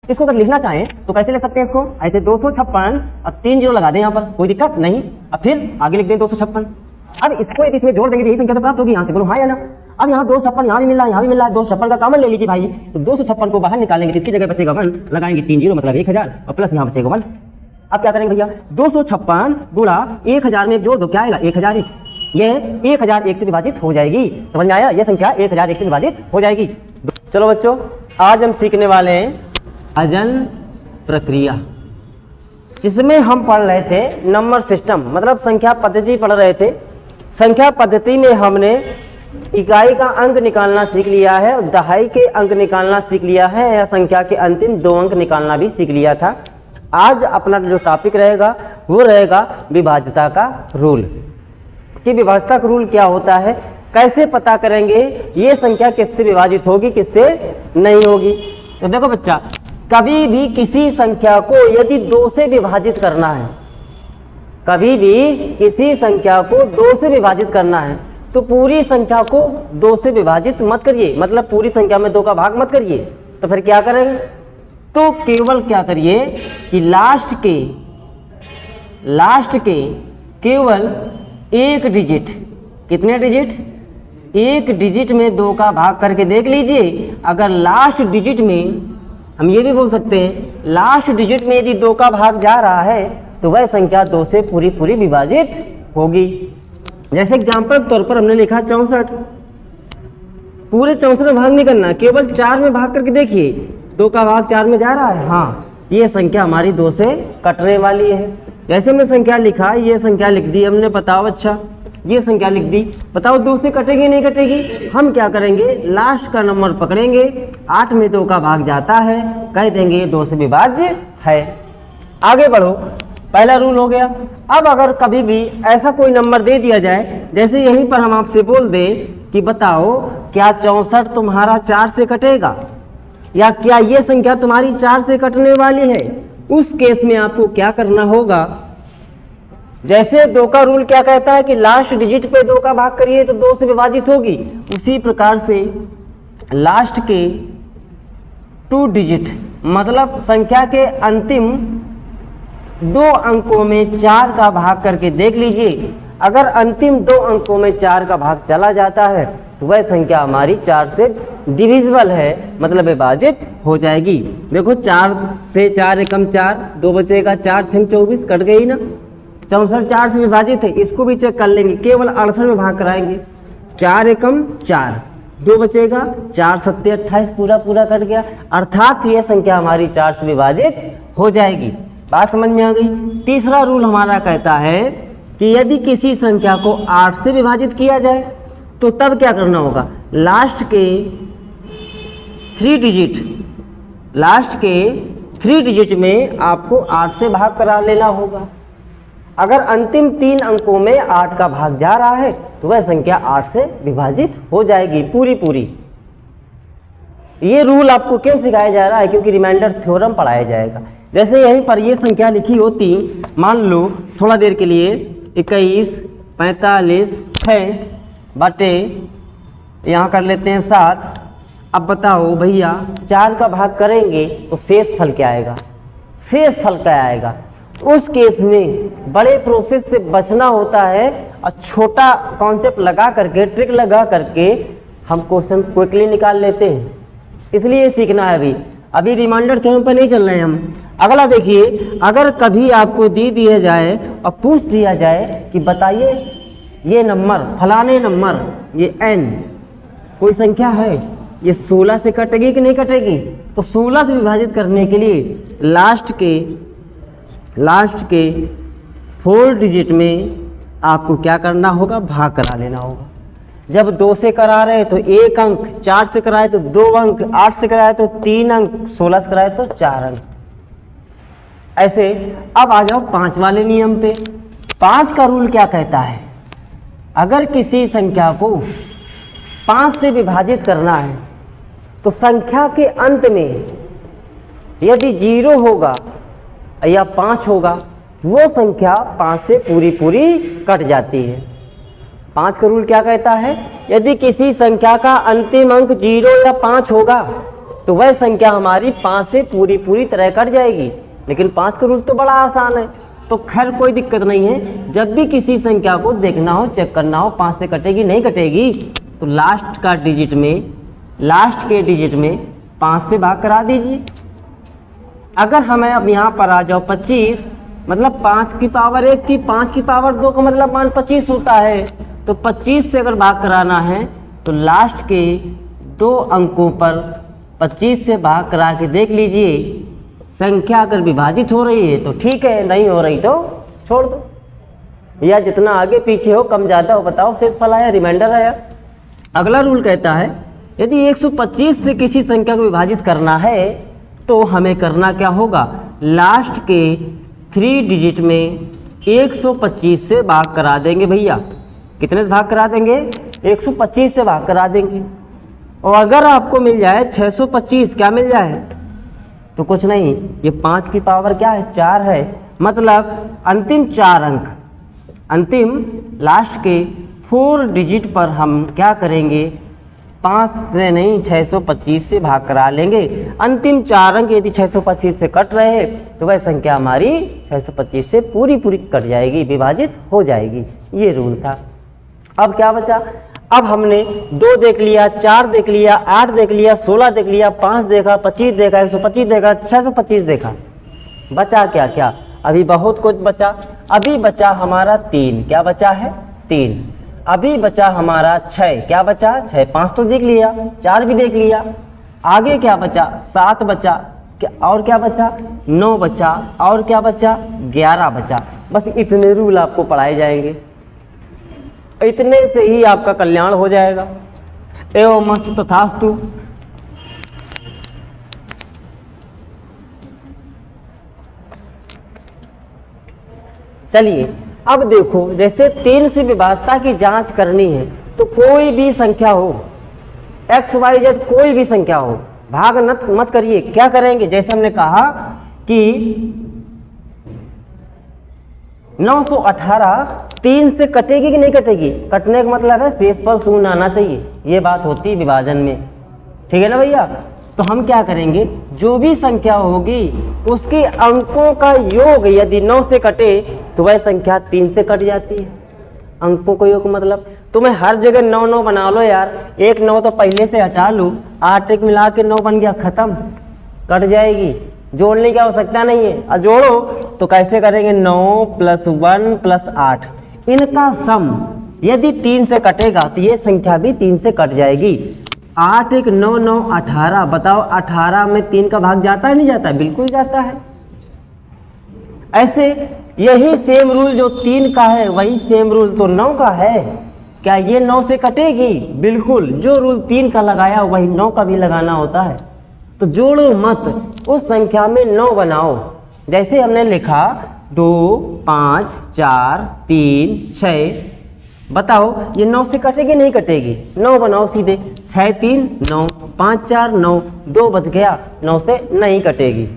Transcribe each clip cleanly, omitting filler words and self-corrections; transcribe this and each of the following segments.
इसको अगर लिखना चाहें तो कैसे लिख सकते हैं इसको, ऐसे 256 और 3 जीरो लगा दें यहाँ पर, कोई दिक्कत नहीं। अब फिर आगे लिख दें 256। अब इसको यदि इसमें जोड़ देंगे तो यही संख्या तो प्राप्त होगी, यहाँ से बोलो हाँ या ना। अब यहाँ 256 यहाँ भी मिल रहा है, यहाँ भी मिल रहा है, 256 का कॉमन ले लीजिए भाई। तो 256 को बाहर निकालेंगे तो इसकी जगह बचेगा 1, लगाएंगे 3 जीरो मतलब 1000 और प्लस यहाँ बचेगा 1। अब क्या करेंगे भैया, 256 गुणा 1000 में जोड़ दो, क्या आएगा 1001। ये 1001 से विभाजित हो जाएगी, समझ में आया, ये संख्या 1001 से विभाजित हो जाएगी। चलो बच्चों, आज हम सीखने वाले हैं अजन प्रक्रिया, जिसमें हम पढ़ रहे थे नंबर सिस्टम, मतलब संख्या पद्धति पढ़ रहे थे। संख्या पद्धति में हमने इकाई का अंक निकालना सीख लिया है, दहाई के अंक निकालना सीख लिया है, या संख्या के अंतिम 2 अंक निकालना भी सीख लिया था। आज अपना जो टॉपिक रहेगा वो रहेगा विभाज्यता का रूल, कि विभाज्यता का रूल क्या होता है, कैसे पता करेंगे ये संख्या किससे विभाजित होगी किससे नहीं होगी। तो देखो बच्चा, कभी भी किसी संख्या को यदि 2 से विभाजित करना है, कभी भी किसी संख्या को 2 से विभाजित करना है तो पूरी संख्या को 2 से विभाजित मत करिए, मतलब पूरी संख्या में 2 का भाग मत करिए। तो फिर क्या करेंगे, तो केवल क्या करिए कि लास्ट के केवल एक डिजिट, कितने डिजिट, एक डिजिट में 2 का भाग करके देख लीजिए। अगर लास्ट डिजिट में, हम ये भी बोल सकते हैं लास्ट डिजिट में यदि 2 का भाग जा रहा है तो वह संख्या 2 से पूरी विभाजित होगी। जैसे एग्जाम्पल के तौर पर हमने लिखा 64, पूरे 64 में भाग नहीं करना, केवल 4 में भाग करके देखिए, 2 का भाग 4 में जा रहा है, हाँ ये संख्या हमारी 2 से कटने वाली है। जैसे हमने संख्या लिखा, ये संख्या लिख दी हमने, बताओ अच्छा ये संख्या लिख दी, बताओ 2 से कटेगी नहीं कटेगी। हम क्या करेंगे, लास्ट का नंबर पकड़ेंगे, 8 में 2 का भाग जाता है, कह देंगे 2 से विभाज्य है। आगे बढ़ो, पहला रूल हो गया। अब अगर कभी भी ऐसा कोई नंबर दे दिया जाए, जैसे यहीं पर हम आपसे बोल दें कि बताओ क्या 64 तुम्हारा 4 से कटेगा, या क्या ये संख्या तुम्हारी 4 से कटने वाली है, उस केस में आपको क्या करना होगा। जैसे 2 का रूल क्या कहता है कि लास्ट डिजिट पे 2 का भाग करिए तो 2 से विभाजित होगी, उसी प्रकार से लास्ट के 2 डिजिट, मतलब संख्या के अंतिम 2 अंकों में 4 का भाग करके देख लीजिए। अगर अंतिम 2 अंकों में 4 का भाग चला जाता है तो वह संख्या हमारी 4 से डिविजिबल है, मतलब विभाजित हो जाएगी। देखो 4 से 4 एकम 4, 2 बचेगा, 4 6 24, कट गई ना। 64 4 से विभाजित है, इसको भी चेक कर लेंगे, केवल 68 में भाग कराएंगे, 4 एकम 4, 2 बचेगा, 4 7 28, पूरा कट गया, अर्थात ये संख्या हमारी 4 से विभाजित हो जाएगी। बात समझ में आ गई। तीसरा रूल हमारा कहता है कि यदि किसी संख्या को 8 से विभाजित किया जाए तो तब क्या करना होगा, लास्ट के 3 डिजिट में आपको 8 से भाग करा लेना होगा। अगर अंतिम 3 अंकों में 8 का भाग जा रहा है तो वह संख्या 8 से विभाजित हो जाएगी पूरी। ये रूल आपको क्यों सिखाया जा रहा है, क्योंकि रिमाइंडर थ्योरम पढ़ाया जाएगा। जैसे यहीं पर ये संख्या लिखी होती, मान लो थोड़ा देर के लिए 21 45 6 बटे यहाँ कर लेते हैं 7। अब बताओ भैया 4 का भाग करेंगे तो शेष फल क्या आएगा, तो उस केस में बड़े प्रोसेस से बचना होता है और छोटा कॉन्सेप्ट लगा करके, ट्रिक लगा करके हम क्वेश्चन क्विकली निकाल लेते हैं। इसलिए सीखना है अभी रिमाइंडर थ्योरम पर नहीं चल रहे हैं हम। अगला देखिए, अगर कभी आपको दे दिया जाए और पूछ दिया जाए कि बताइए ये नंबर, फलाने नंबर, ये n कोई संख्या है, ये 16 से कटेगी कि नहीं कटेगी, तो 16 से विभाजित करने के लिए लास्ट के 4 डिजिट में आपको क्या करना होगा, भाग करा लेना होगा। जब 2 से करा रहे तो 1 अंक, 4 से कराए तो 2 अंक, 8 से कराए तो 3 अंक, 16 से कराए तो 4 अंक। ऐसे अब आ जाओ 5 वाले नियम पे। 5 का रूल क्या कहता है, अगर किसी संख्या को 5 से विभाजित करना है तो संख्या के अंत में यदि 0 होगा या 5 होगा वो संख्या 5 से पूरी कट जाती है। 5 का रूल क्या कहता है, यदि किसी संख्या का अंतिम अंक 0 या 5 होगा तो वह संख्या हमारी 5 से पूरी तरह कट जाएगी। लेकिन 5 का रूल तो बड़ा आसान है, तो खैर कोई दिक्कत नहीं है। जब भी किसी संख्या को देखना हो, चेक करना हो 5 से कटेगी नहीं कटेगी, तो लास्ट के डिजिट में 5 से भाग करा दीजिए। अगर हमें अब यहाँ पर आ जाओ 25, मतलब 5 की पावर 1 थी, 5 की पावर 2 का मतलब मान 25 होता है। तो 25 से अगर भाग कराना है तो लास्ट के 2 अंकों पर 25 से भाग करा के देख लीजिए। संख्या अगर विभाजित हो रही है तो ठीक है, नहीं हो रही तो छोड़ दो, या जितना आगे पीछे हो कम ज़्यादा हो बताओ, शेषफल आया, रिमाइंडर आया। अगला रूल कहता है यदि 125 से किसी संख्या को विभाजित करना है तो हमें करना क्या होगा, लास्ट के 3 डिजिट में 125 से भाग करा देंगे भैया। कितने से भाग करा देंगे, 125 से भाग करा देंगे। और अगर आपको मिल जाए 625, क्या मिल जाए, तो कुछ नहीं, ये 5 की पावर क्या है, 4 है, मतलब अंतिम 4 अंक, अंतिम लास्ट के 4 डिजिट पर हम क्या करेंगे, 5 से नहीं 625 से भाग करा लेंगे। अंतिम 4 अंक यदि 625 से कट रहे तो वह संख्या हमारी 625 से पूरी कट जाएगी, विभाजित हो जाएगी। ये रूल था। अब क्या बचा, अब हमने 2 देख लिया, 4 देख लिया, 8 देख लिया, 16 देख लिया, 5 देखा, 25 देखा, 125 देखा, 625 देखा, बचा क्या क्या, अभी बहुत कुछ बचा। अभी बचा हमारा 3, क्या बचा है 3। अभी बचा हमारा 6, क्या बचा 6, 5 तो देख लिया, 4 भी देख लिया, आगे क्या बचा 7 बचा, और क्या बचा 9 बचा, और क्या बचा 11 बचा। बस इतने रूल आपको पढ़ाए जाएंगे, इतने से ही आपका कल्याण हो जाएगा। एवं मस्त तथास्तु। चलिए अब देखो, जैसे 3 से विभाज्यता की जांच करनी है तो कोई भी संख्या हो, XYZ कोई भी संख्या हो, भाग मत करिए। क्या करेंगे, जैसे हमने कहा कि 918 3 से कटेगी कि नहीं कटेगी, कटने का मतलब है शेषफल शून्य आना चाहिए, ये बात होती है विभाजन में, ठीक है ना भैया। तो हम क्या करेंगे, जो भी संख्या होगी उसके अंकों का योग यदि 9 से कटे तो वह संख्या 3 से कट जाती है। अंकों का योग मतलब तुम्हें हर जगह 9 9 बना लो यार, एक 9 तो पहले से हटा लो, 8 1 मिला के 9 बन गया, खत्म, कट जाएगी, जोड़ने की आवश्यकता नहीं है। और जोड़ो तो कैसे करेंगे, 9 + 1 + 8, इनका सम यदि 3 से कटेगा तो ये संख्या भी 3 से कट जाएगी। 8 1 9 9 18, बताओ 18 में 3 का भाग जाता है नहीं जाता, बिल्कुल जाता है। ऐसे यही सेम रूल जो 3 का है वही सेम रूल तो 9 का है। क्या ये 9 से कटेगी, बिल्कुल, जो रूल 3 का लगाया वही 9 का भी लगाना होता है। तो जोड़ो मत, उस संख्या में 9 बनाओ। जैसे हमने लिखा 2 5 4 3 6, बताओ ये 9 से कटेगी नहीं कटेगी, 9 बनाओ सीधे, 6 3 9 5 4 9, 2 बच गया, 9 से नहीं कटेगी।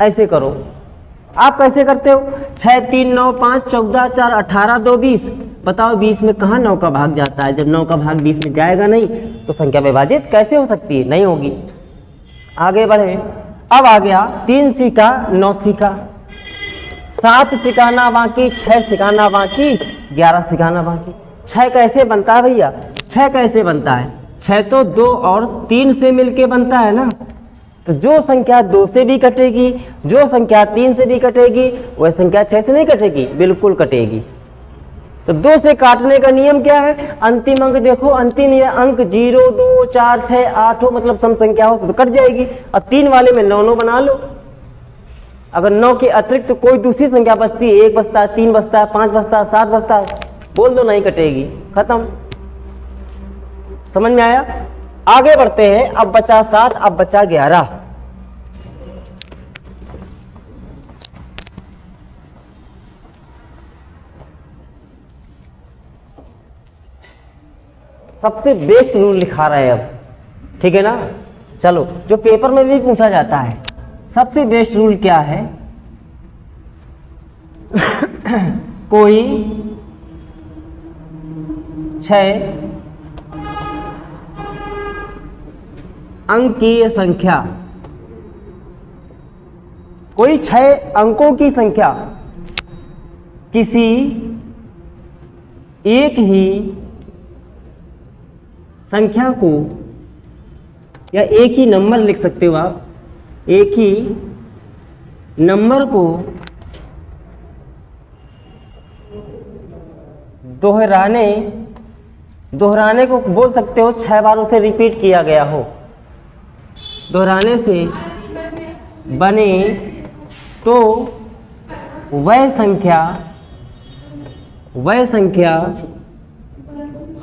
ऐसे करो, आप कैसे करते हो, 6 3 9 5 14 4 18 2 20, बताओ 20 में कहाँ 9 का भाग जाता है, जब 9 का भाग 20 में जाएगा नहीं तो संख्या विभाजित कैसे हो सकती है, नहीं होगी। आगे बढ़े, अब आ गया 3 सीखा 9 सीखा, 7 सिखाना बाकी, 6 सिखाना बाकी, 11 सिखाना बाकी। 6 कैसे बनता है भैया, 6 कैसे बनता है, 6 तो 2 और 3 से मिलके बनता है ना। तो जो संख्या 2 से भी कटेगी, जो संख्या 3 से भी कटेगी, वह संख्या 6 से नहीं कटेगी, बिल्कुल कटेगी। तो 2 से काटने का नियम क्या है, अंतिम अंक देखो, अंतिम ये अंक 0 2 4 6 8 हो, मतलब सम संख्या हो तो कट जाएगी। और 3 वाले में 9 9 बना लो। अगर 9 के अतिरिक्त तो कोई दूसरी संख्या बचती है, 1 बचता है, 3 बचता है, 5 बचता है, 7 बचता है, बोल दो नहीं कटेगी, खत्म। समझ में आया। आगे बढ़ते हैं, अब बचा 7, अब बचा 11। सबसे बेस्ट रूल लिखा रहे हैं अब, ठीक है ना। चलो, जो पेपर में भी पूछा जाता है, सबसे बेस्ट रूल क्या है, कोई 6 अंकीय संख्या, कोई 6 अंकों की संख्या किसी एक ही संख्या को, या एक ही नंबर लिख सकते हो आप, एक ही नंबर को दोहराने को बोल सकते हो 6 बार उसे रिपीट किया गया हो, दोहराने से बने तो वह संख्या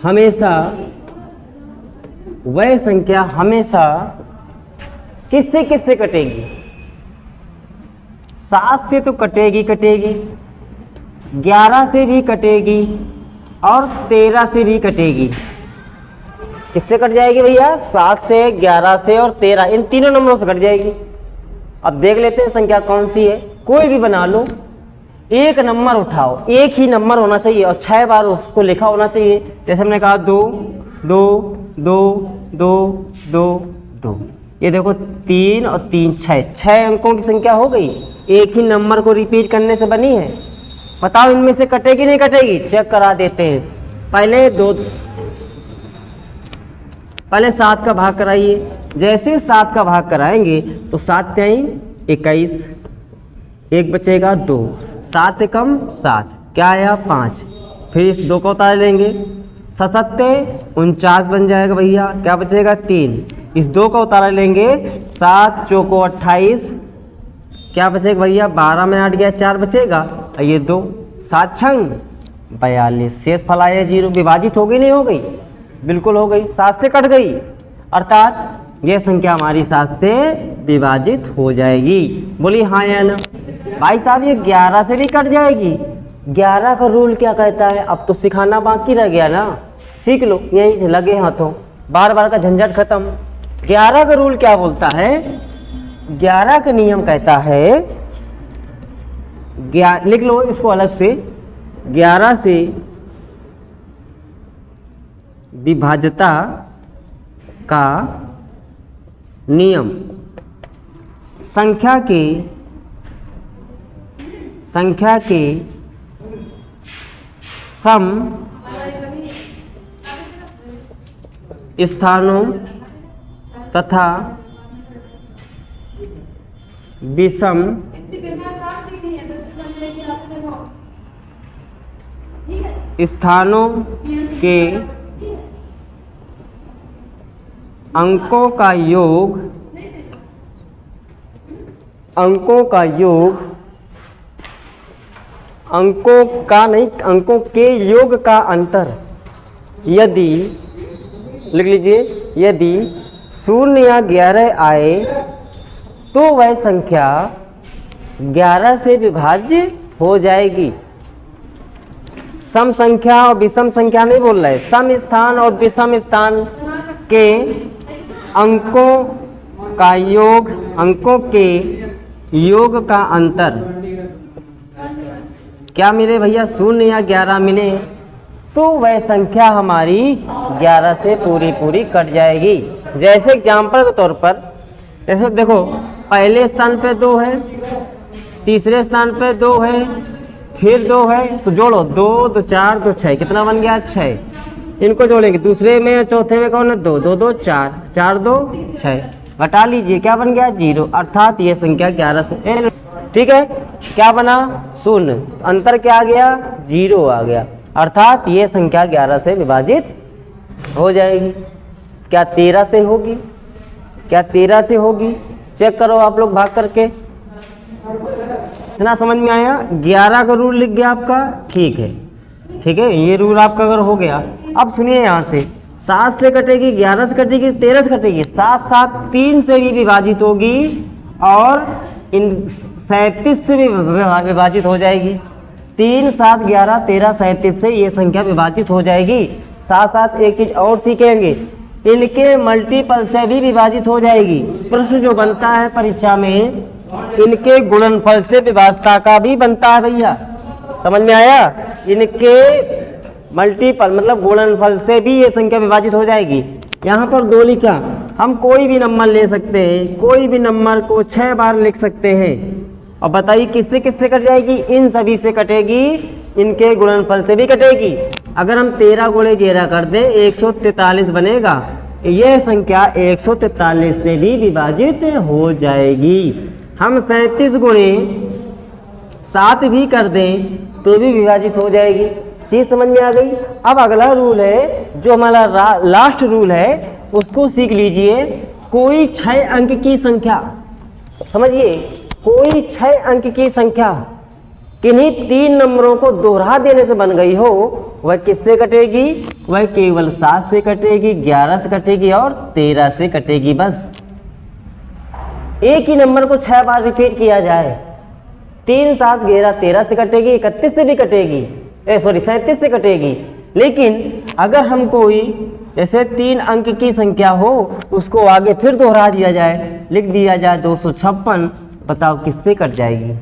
हमेशा किससे कटेगी? 7 से तो कटेगी, 11 से भी कटेगी और 13 से भी कटेगी। किससे कट जाएगी भैया? 7 से, 11 से और 13, इन तीनों नंबरों से कट जाएगी। अब देख लेते हैं संख्या कौन सी है। कोई भी बना लो, एक नंबर उठाओ, एक ही नंबर होना चाहिए और 6 बार उसको लिखा होना चाहिए। जैसे हमने कहा 2 2 2 2 2 2, ये देखो 3 और 3 6 अंकों की संख्या हो गई, एक ही नंबर को रिपीट करने से बनी है। बताओ इनमें से कटेगी नहीं कटेगी? चेक करा देते हैं। पहले 7 का भाग कराइए। जैसे 7 का भाग कराएंगे तो 7 3 21, एक बचेगा 2, 7 कम 7, क्या आया 5। फिर इस 2 को उतार लेंगे, 7 49 बन जाएगा भैया, क्या बचेगा 3। इस 2 का उतारा लेंगे, 7 चौको 28, क्या बचेगा भैया 12 में 8 गया 4 बचेगा, ये 2, 7 छंग 42, शेष फल आया 0। विभाजित हो गई नहीं हो गई? बिल्कुल हो गई, 7 से कट गई, अर्थात यह संख्या हमारी 7 से विभाजित हो जाएगी। बोली हाँ या ना? भाई साहब ये 11 से भी कट जाएगी। 11 का रूल क्या कहता है? अब तो सिखाना बाकी रह गया ना, सीख लो यहीं से लगे हाथों, बार बार का झंझट खत्म। 11 का रूल क्या बोलता है? 11 का नियम कहता है, लिख लो इसको अलग से, 11 से विभाज्यता का नियम संख्या के सम स्थानों तथा विषम स्थानों के अंकों का योग अंकों के योग का अंतर यदि, लिख लीजिए, यदि 0 या 11 आए तो वह संख्या 11 से विभाज्य हो जाएगी। सम संख्या और विषम संख्या नहीं बोल रहे, सम स्थान और विषम स्थान के अंकों के योग का अंतर क्या मिले भैया? 0 या 11 मिले तो वह संख्या हमारी 11 से पूरी कट जाएगी। जैसे एग्जाम्पल के तौर पर, जैसे देखो पहले स्थान पे 2 है, तीसरे स्थान पे 2 है, फिर 2 है, तो जोड़ो 2 2 4 2 6, कितना बन गया 6। इनको जोड़ेंगे, दूसरे में चौथे में कौन है 2 2 2 4 4 2 6, घटा लीजिए, क्या बन गया 0, अर्थात ये संख्या 11 से, ठीक है, क्या बना 0, अंतर क्या आ गया 0 आ गया, अर्थात ये संख्या 11 से विभाजित हो जाएगी। क्या 13 से होगी? क्या 13 से होगी? चेक करो आप लोग भाग करके, इतना समझ में आया? 11 का रूल लिख गया आपका, ठीक है, ये रूल आपका अगर हो गया। अब सुनिए यहाँ से, 7 से कटेगी, 11 से कटेगी, 13 से कटेगी, 7 7 3 से भी विभाजित होगी और इन 37 से भी विभाजित हो जाएगी। 3 7 11 13 37 से ये संख्या विभाजित हो जाएगी। साथ साथ एक चीज और सीखेंगे, इनके मल्टीपल से भी विभाजित हो जाएगी। प्रश्न जो बनता है परीक्षा में, इनके गुणनफल से विभाज्यता का भी बनता है भैया, समझ में आया? इनके मल्टीपल मतलब गुणनफल से भी ये संख्या विभाजित हो जाएगी। यहाँ पर 2 लिखा, हम कोई भी नंबर ले सकते हैं, कोई भी नंबर को 6 बार लिख सकते हैं। और बताइए किससे किससे कट जाएगी? इन सभी से कटेगी, इनके गुणनफल से भी कटेगी। अगर हम 13 गुणे 11 कर दें 143 बनेगा। यह संख्या 143 से भी विभाजित हो जाएगी। हम 37 गुणे 7 भी कर दें तो भी विभाजित हो जाएगी। चीज़ समझ में आ गई? अब अगला रूल है जो हमारा लास्ट रूल है, उसको सीख लीजिए। कोई 6 अंक की संख्या, समझिए, कोई 6 अंक की संख्या किन्हीं 3 नंबरों को दोहरा देने से बन गई हो, वह किससे कटेगी? वह केवल 7 से कटेगी, 11 से कटेगी और 13 से कटेगी। बस एक ही नंबर को 6 बार रिपीट किया जाए, 3 7 11 13 से कटेगी, 31 से भी कटेगी, 37 से कटेगी। लेकिन अगर हम कोई जैसे 3 अंक की संख्या हो, उसको आगे फिर दोहरा दिया जाए, लिख दिया जाए 256, बताओ किससे कट जाएगी?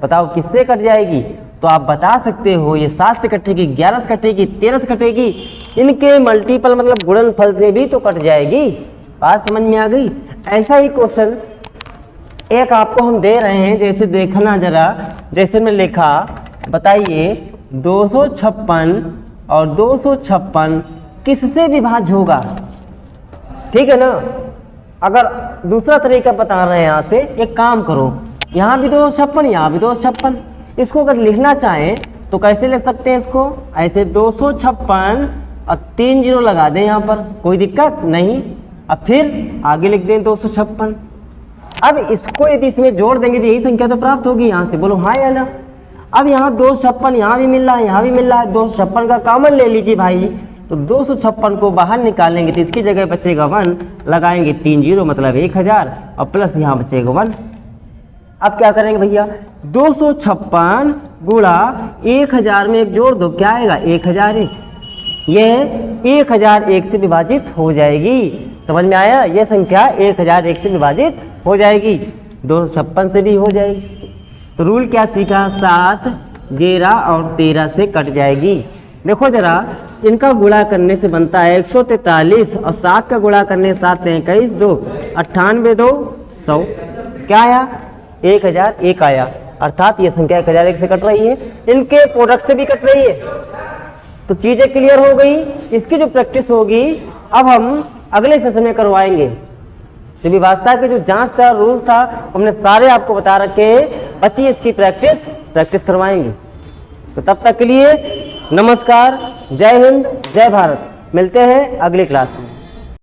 बताओ किससे कट जाएगी? तो आप बता सकते हो ये 7 से कटेगी, 11 से कटेगी, 13 से कटेगी, इनके मल्टीपल मतलब गुणनफल से भी तो कट जाएगी। बात समझ में आ गई? ऐसा ही क्वेश्चन एक आपको हम दे रहे हैं, जैसे देखना जरा, जैसे मैं लिखा, बताइए 256 और 256 किससे विभाज्य होगा? ठीक है ना? अगर दूसरा तरीका बता रहे हैं, यहाँ से एक काम करो, यहाँ भी 256, यहाँ भी 256, इसको अगर लिखना चाहें तो कैसे लिख सकते हैं इसको? ऐसे 256 और 3 जीरो लगा दें यहाँ पर, कोई दिक्कत नहीं। अब फिर आगे लिख दें 256। अब इसको यदि इसमें जोड़ देंगे तो यही संख्या तो प्राप्त होगी यहाँ से, बोलो हाँ या ना? अब यहाँ 256 यहाँ भी मिल रहा है, यहाँ भी मिल रहा है, 256 का कॉमन ले लीजिए भाई, तो 256 को बाहर निकालेंगे तो इसकी जगह बचेगा 1, लगाएंगे 3 जीरो मतलब 1000 और प्लस यहाँ बचेगा 1। अब क्या करेंगे भैया? 256 गुणा 1000 में एक जोड़ दो, क्या आएगा? 1001। यह 1001 से विभाजित हो जाएगी। समझ में आया? यह संख्या 1001 से विभाजित हो जाएगी, 256 से भी हो जाएगी। तो रूल क्या सीखा? 7 11 और 13 से कट जाएगी। देखो जरा, इनका गुणा करने से बनता है 143 और 7 का गुणा करने 7 21 2 98 2 100, क्या आया? 1001 आया। अर्थात ये संख्या 1001 से कट रही है, इनके प्रोडक्ट से भी कट रही है। तो चीज़ें क्लियर हो गई। इसकी जो प्रैक्टिस होगी अब हम अगले सेशन में करवाएंगे। जो विभाज्यता के जो जांच था, रूल था, हमने सारे आपको बता रखे, बच्ची इसकी प्रैक्टिस करवाएंगे। तो तब तक के लिए नमस्कार, जय हिंद, जय भारत। मिलते हैं अगली क्लास में।